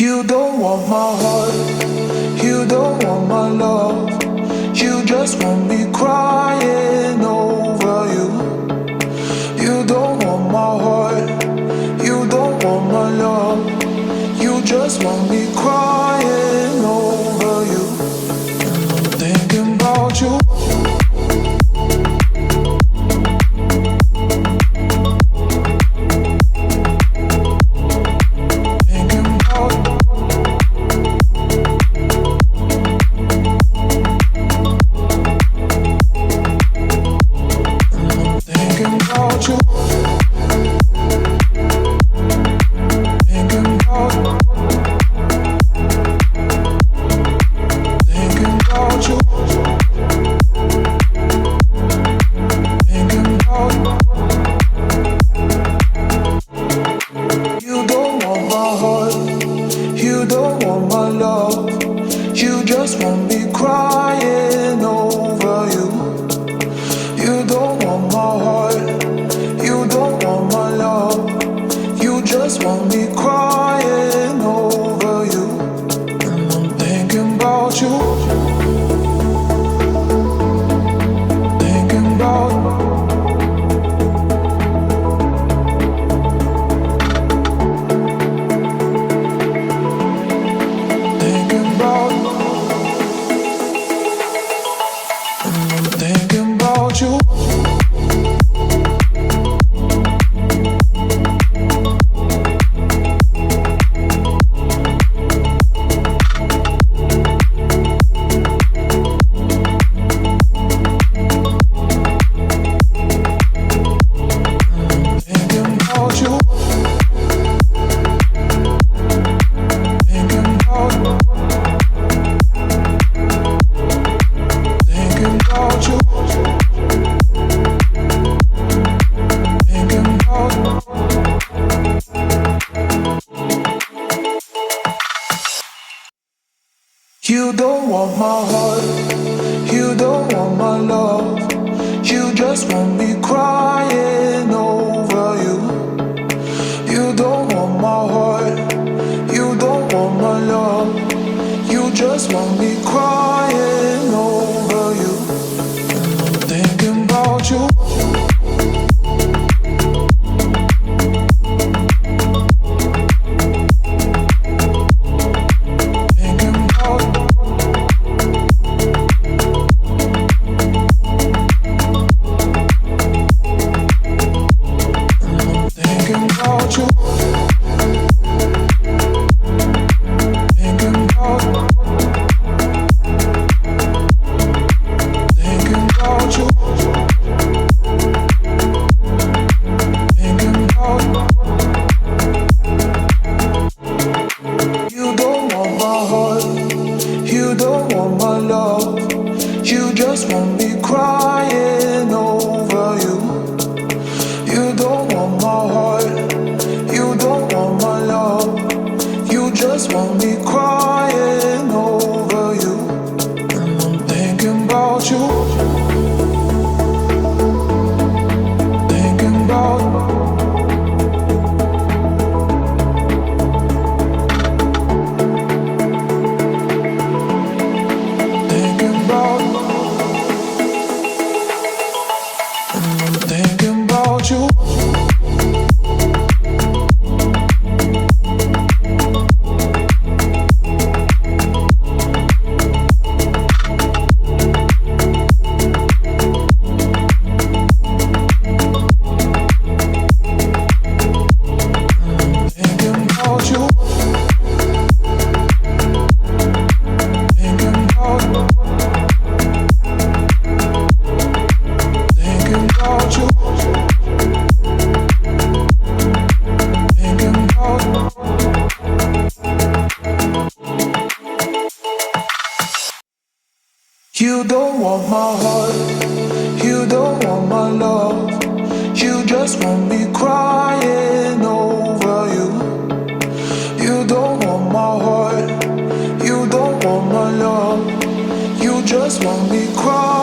You don't want my heart, you don't want my love. You just want me crying over you. You don't want my heart, you don't want my love. You just want me crying over you. And I'm thinking about you. You don't want my heart, you don't want my love. You just want me crying over you. You don't want my heart, you don't want my love. You just want me crying over you. And I'm thinking about you. You don't want my heart, you don't want my love. You just want me crying over you. You don't want my heart, you don't want my love. You just want me crying.